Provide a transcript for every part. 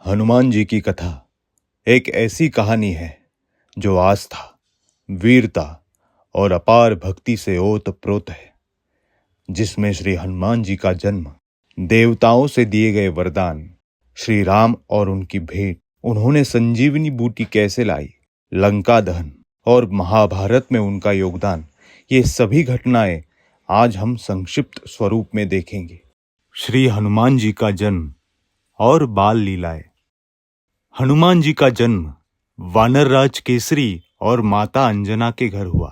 हनुमान जी की कथा एक ऐसी कहानी है जो आस्था, वीरता और अपार भक्ति से ओतप्रोत है, जिसमें श्री हनुमान जी का जन्म, देवताओं से दिए गए वरदान, श्री राम और उनकी भेंट, उन्होंने संजीवनी बूटी कैसे लाई, लंका दहन और महाभारत में उनका योगदान, ये सभी घटनाएं आज हम संक्षिप्त स्वरूप में देखेंगे। श्री हनुमान जी का जन्म और बाल लीलाएं। हनुमान जी का जन्म वानर राज केसरी और माता अंजना के घर हुआ।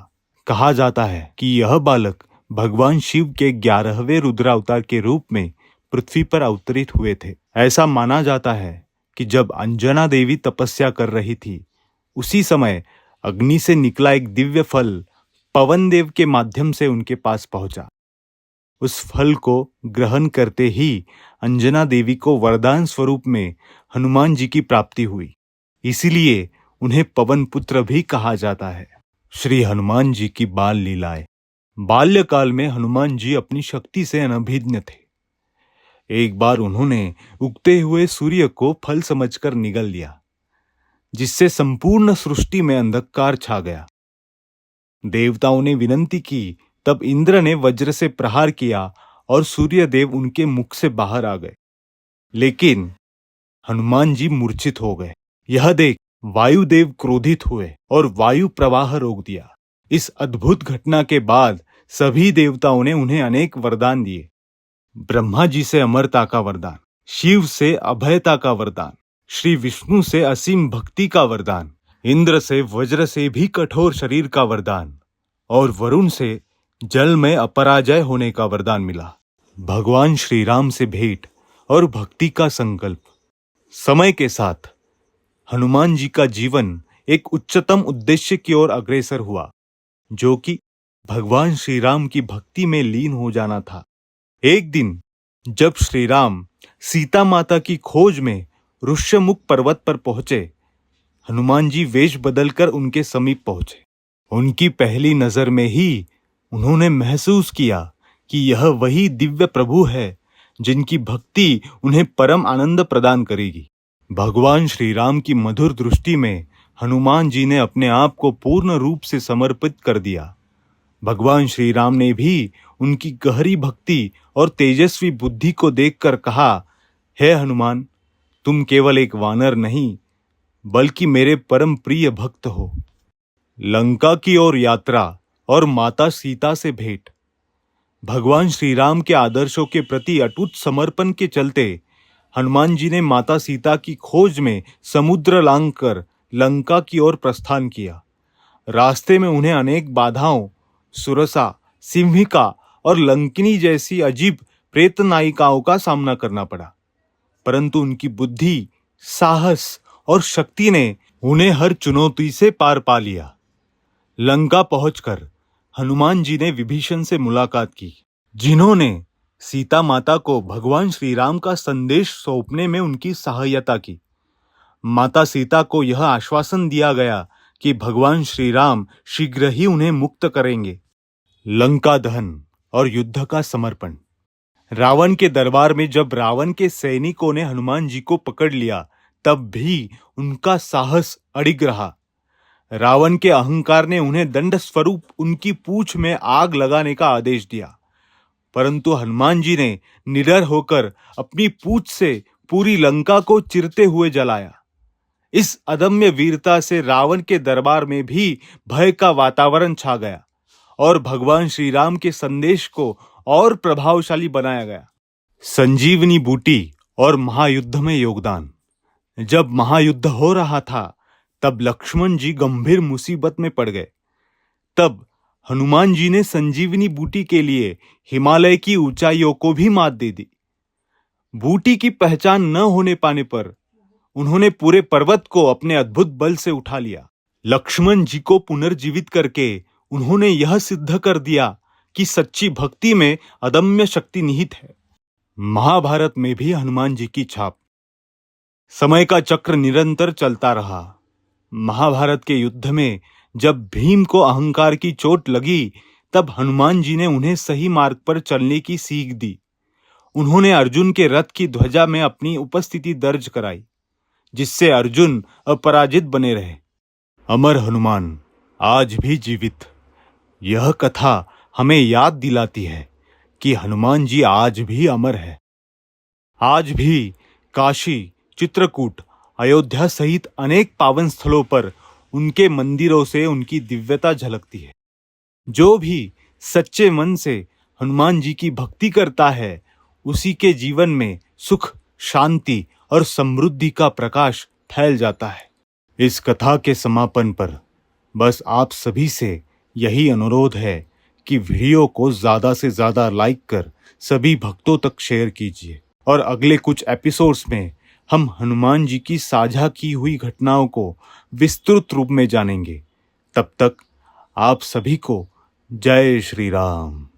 कहा जाता है कि यह बालक भगवान शिव के 11वें रुद्रावतार के रूप में पृथ्वी पर अवतरित हुए थे। ऐसा माना जाता है कि जब अंजना देवी तपस्या कर रही थी, उसी समय अग्नि से निकला एक दिव्य फल पवन देव के माध्यम से उनके पास पहुंचा। उस फल को ग्रहण करते ही अंजना देवी को वरदान स्वरूप में हनुमान जी की प्राप्ति हुई, इसीलिए उन्हें पवन पुत्र भी कहा जाता है। श्री हनुमान जी की बाल लीलाएं। बाल्यकाल में हनुमान जी अपनी शक्ति से अनभिज्ञ थे। एक बार उन्होंने उगते हुए सूर्य को फल समझकर निगल लिया, जिससे संपूर्ण सृष्टि में अंधकार छा गया। देवताओं ने विनती की, तब इंद्र ने वज्र से प्रहार किया और सूर्य देव उनके मुख से बाहर आ गए, लेकिन हनुमान जी मूर्छित हो गए। यह देख वायुदेव क्रोधित हुए और वायु प्रवाह रोक दिया। इस अद्भुत घटना के बाद सभी देवताओं ने उन्हें अनेक वरदान दिए। ब्रह्मा जी से अमरता का वरदान, शिव से अभयता का वरदान, श्री विष्णु से असीम भक्ति का वरदान, इंद्र से वज्र से भी कठोर शरीर का वरदान और वरुण से जल में अपराजय होने का वरदान मिला। भगवान श्री राम से भेंट और भक्ति का संकल्प। समय के साथ हनुमान जी का जीवन एक उच्चतम उद्देश्य की ओर अग्रसर हुआ, जो कि भगवान श्री राम की भक्ति में लीन हो जाना था। एक दिन जब श्री राम सीता माता की खोज में ऋष्यमुख पर्वत पर पहुंचे, हनुमान जी वेश बदलकर उनके समीप पहुंचे। उनकी पहली नजर में ही उन्होंने महसूस किया कि यह वही दिव्य प्रभु है जिनकी भक्ति उन्हें परम आनंद प्रदान करेगी। भगवान श्री राम की मधुर दृष्टि में हनुमान जी ने अपने आप को पूर्ण रूप से समर्पित कर दिया। भगवान श्री राम ने भी उनकी गहरी भक्ति और तेजस्वी बुद्धि को देखकर कहा, हे हनुमान, तुम केवल एक वानर नहीं बल्कि मेरे परम प्रिय भक्त हो। लंका की ओर यात्रा और माता सीता से भेंट। भगवान श्री राम के आदर्शों के प्रति अटूट समर्पण के चलते हनुमान जी ने माता सीता की खोज में समुद्र लांघकर लंका की ओर प्रस्थान किया। रास्ते में उन्हें अनेक बाधाओं, सुरसा, सिंहिका और लंकिनी जैसी अजीब प्रेत नायिकाओं का सामना करना पड़ा, परंतु उनकी बुद्धि, साहस और शक्ति ने उन्हें हर चुनौती से पार पा लिया। लंका पहुंचकर हनुमान जी ने विभीषण से मुलाकात की, जिन्होंने सीता माता को भगवान श्री राम का संदेश सौंपने में उनकी सहायता की। माता सीता को यह आश्वासन दिया गया कि भगवान श्री राम शीघ्र ही उन्हें मुक्त करेंगे। लंका दहन और युद्ध का समर्पण। रावण के दरबार में जब रावण के सैनिकों ने हनुमान जी को पकड़ लिया, तब भी उनका साहस अडिग रहा। रावण के अहंकार ने उन्हें दंड स्वरूप उनकी पूंछ में आग लगाने का आदेश दिया, परंतु हनुमान जी ने निडर होकर अपनी पूंछ से पूरी लंका को चिरते हुए जलाया। इस अदम्य वीरता से रावण के दरबार में भी भय का वातावरण छा गया और भगवान श्री राम के संदेश को और प्रभावशाली बनाया गया। संजीवनी बूटी और महायुद्ध में योगदान। जब महायुद्ध हो रहा था, तब लक्ष्मण जी गंभीर मुसीबत में पड़ गए। तब हनुमान जी ने संजीवनी बूटी के लिए हिमालय की ऊंचाइयों को भी मात दे दी। बूटी की पहचान न होने पाने पर उन्होंने पूरे पर्वत को अपने अद्भुत बल से उठा लिया। लक्ष्मण जी को पुनर्जीवित करके उन्होंने यह सिद्ध कर दिया कि सच्ची भक्ति में अदम्य शक्ति निहित है। महाभारत में भी हनुमान जी की छाप। समय का चक्र निरंतर चलता रहा। महाभारत के युद्ध में जब भीम को अहंकार की चोट लगी, तब हनुमान जी ने उन्हें सही मार्ग पर चलने की सीख दी। उन्होंने अर्जुन के रथ की ध्वजा में अपनी उपस्थिति दर्ज कराई। जिससे अर्जुन अपराजित बने रहे। अमर हनुमान आज भी जीवित। यह कथा हमें याद दिलाती है कि हनुमान जी आज भी अमर है। आज भी काशी, चित्रकूट, अयोध्या सहित अनेक पावन स्थलों पर उनके मंदिरों से उनकी दिव्यता झलकती है। जो भी सच्चे मन से हनुमान जी की भक्ति करता है, उसी के जीवन में सुख, शांति और समृद्धि का प्रकाश फैल जाता है। इस कथा के समापन पर बस आप सभी से यही अनुरोध है कि वीडियो को ज़्यादा से ज़्यादा लाइक कर सभी भक्तों तक शेयर कीजिए और अगले कुछ एपिसोड्स में हम हनुमान जी की साझा की हुई घटनाओं को विस्तृत रूप में जानेंगे। तब तक आप सभी को जय श्री राम।